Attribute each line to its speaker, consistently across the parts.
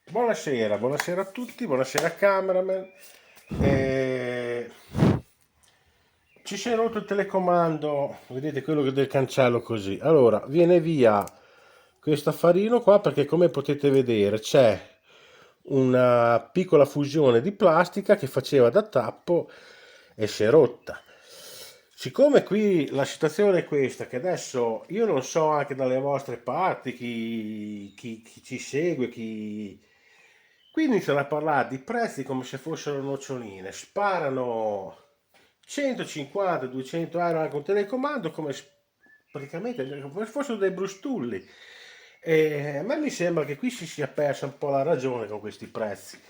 Speaker 1: Buonasera, buonasera a tutti, buonasera cameraman. Eh, Ci si è rotto il telecomando, vedete quello del cancello così. Allora, viene via questo affarino qua perché come potete vedere c'è una piccola fusione di plastica che faceva da tappo e si è rotta. Siccome qui la situazione è questa, che adesso io non so anche dalle vostre parti chi ci segue, qui iniziano a parlare di prezzi come se fossero noccioline, sparano 150-200 euro anche un telecomando praticamente come se fossero dei brustulli. E a me mi sembra che qui si sia persa un po' la ragione con questi prezzi.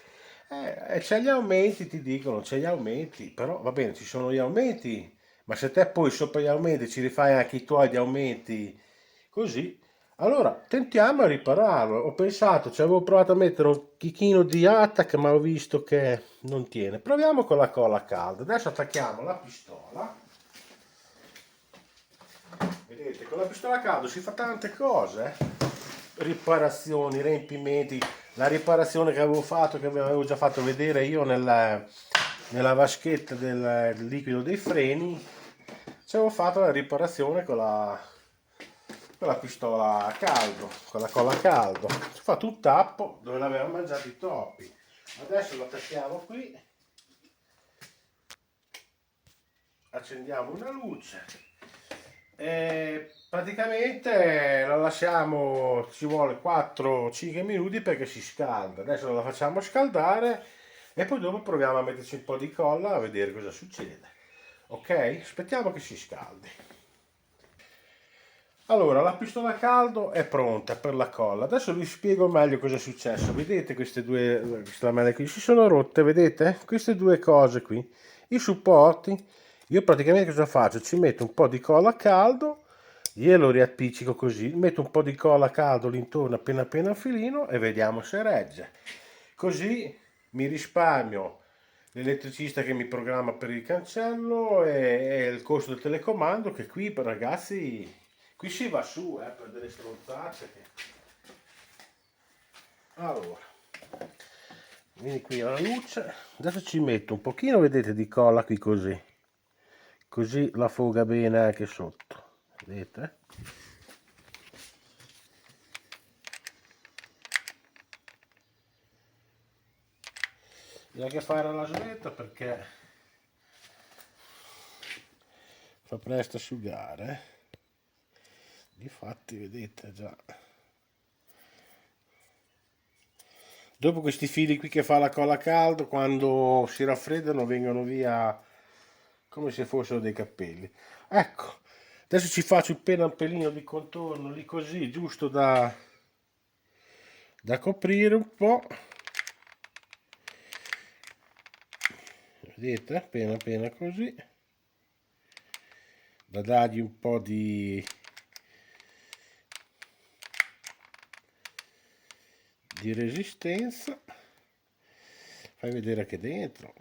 Speaker 1: C'è gli aumenti, ti dicono, c'è gli aumenti, però va bene, ci sono gli aumenti, ma se te poi sopra gli aumenti ci rifai anche i tuoi gli aumenti, così, allora tentiamo a ripararlo. Ho pensato, ci avevo provato a mettere un chicchino di attack, ma ho visto che non tiene. Proviamo con la colla calda. Adesso attacchiamo la pistola. Vedete, con la pistola a caldo si fa tante cose, riparazioni, riempimenti. La riparazione che avevo fatto, che vi avevo già fatto vedere io nella vaschetta del liquido dei freni, ci avevo fatto la riparazione con la pistola a caldo, con la colla a caldo. Ci ho fatto un tappo dove l'avevano mangiato i topi. Adesso lo attacchiamo qui, accendiamo una luce e praticamente la lasciamo, ci vuole 4-5 minuti perché si scalda. Adesso la facciamo scaldare e poi dopo proviamo a metterci un po' di colla a vedere cosa succede. Ok? Aspettiamo che si scaldi. Allora, la pistola a caldo è pronta per la colla. Adesso vi spiego meglio cosa è successo. Vedete queste lamelle qui? Si sono rotte, vedete? Queste due cose qui. I supporti. Io praticamente cosa faccio? Ci metto un po' di colla a caldo, glielo riappiccico così, metto un po' di colla a caldo l'intorno appena appena filino e vediamo se regge. Così mi risparmio l'elettricista che mi programma per il cancello e il costo del telecomando che qui ragazzi, qui si va su per delle stronzate. Allora, vieni qui alla luce, adesso ci metto un pochino, vedete, di colla qui così, così la fuga bene anche sotto, vedete? Bisogna che fare la svelta perché fa presto asciugare. Difatti vedete già. Dopo questi fili qui che fa la colla a caldo, quando si raffreddano vengono via come se fossero dei capelli. Ecco, adesso ci faccio appena un pelino di contorno lì così, giusto da coprire un po'. Vedete? Appena appena così. Da dargli un po' di resistenza. Fai vedere che dentro.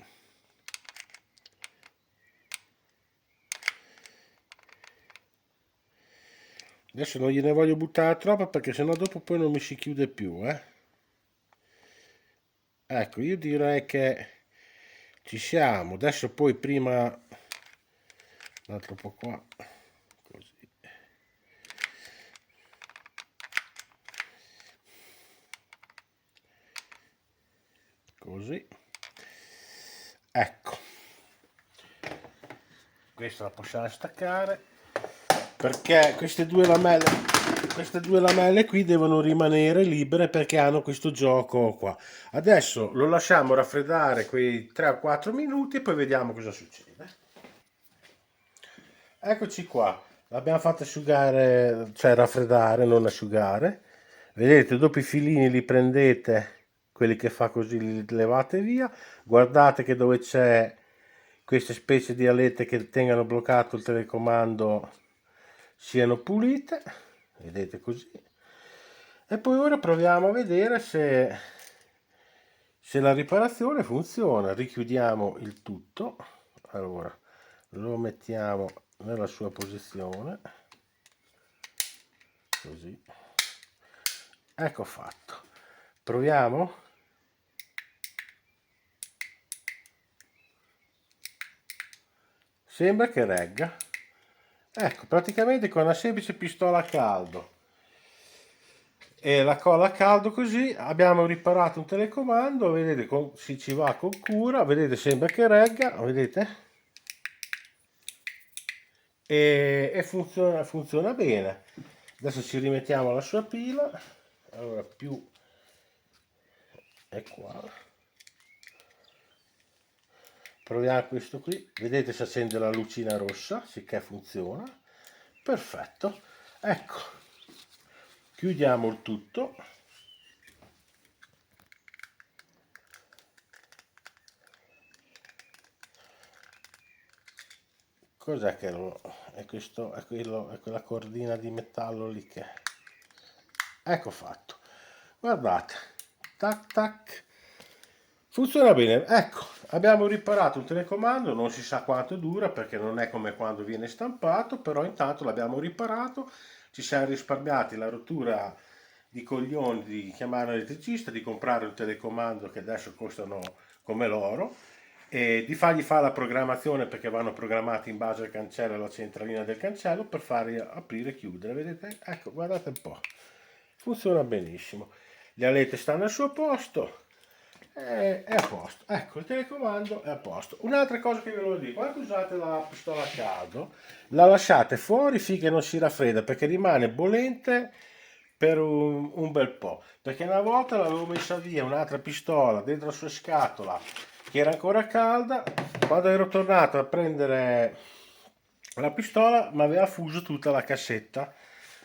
Speaker 1: Adesso non gliene voglio buttare troppo perché sennò dopo poi non mi si chiude più, eh. Ecco, io direi che ci siamo. Adesso poi prima un altro po' qua. Così. Così. Ecco. Questa la possiamo staccare perché queste due lamelle qui devono rimanere libere perché hanno questo gioco qua. Adesso lo lasciamo raffreddare quei 3 o 4 minuti e poi vediamo cosa succede. Eccoci qua, l'abbiamo fatto asciugare, cioè raffreddare, non asciugare. Vedete, dopo i filini li prendete, quelli che fa così li levate via. Guardate che dove c'è queste specie di alette che tengano bloccato il telecomando siano pulite, vedete così. E poi ora proviamo a vedere se la riparazione funziona. Richiudiamo il tutto. Allora, lo mettiamo nella sua posizione, così. Ecco fatto. Proviamo. sembra che regga. Ecco, praticamente con una semplice pistola a caldo e la colla a caldo così abbiamo riparato un telecomando, vedete, si ci va con cura, vedete, sembra che regga, vedete? E funziona bene. Adesso ci rimettiamo la sua pila, allora più è qua. Proviamo questo qui, vedete si accende la lucina rossa, sicché funziona. Perfetto, ecco, chiudiamo il tutto. Cos'è che è questo, è quella cordina di metallo lì che... Ecco fatto. Guardate, tac tac. Funziona bene, ecco, abbiamo riparato un telecomando, non si sa quanto dura perché non è come quando viene stampato, però intanto l'abbiamo riparato, ci siamo risparmiati la rottura di coglioni di chiamare un elettricista, di comprare un telecomando che adesso costano come l'oro e di fargli fare la programmazione perché vanno programmati in base al cancello e alla centralina del cancello per farli aprire e chiudere, vedete? Ecco, guardate un po', funziona benissimo, le alette stanno al suo posto. È a posto, ecco il telecomando è a posto. Un'altra cosa che ve lo dico, quando usate la pistola a caldo la lasciate fuori finché non si raffredda perché rimane bollente per un bel po', perché una volta l'avevo messa via un'altra pistola dentro la sua scatola che era ancora calda, quando ero tornato a prendere la pistola mi aveva fuso tutta la cassetta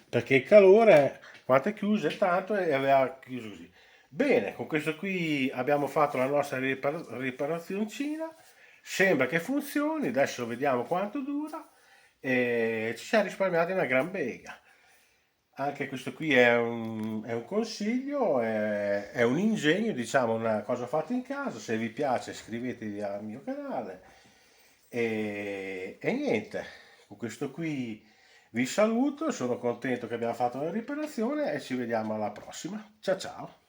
Speaker 1: perché il calore quando è chiuso è tanto e aveva chiuso così. Bene, con questo qui abbiamo fatto la nostra riparazioncina, sembra che funzioni, adesso vediamo quanto dura e ci siamo risparmiati una gran bega. Anche questo qui è un consiglio, è un ingegno, diciamo una cosa fatta in casa, se vi piace iscrivetevi al mio canale e niente, con questo qui vi saluto, sono contento che abbiamo fatto la riparazione e ci vediamo alla prossima. Ciao ciao!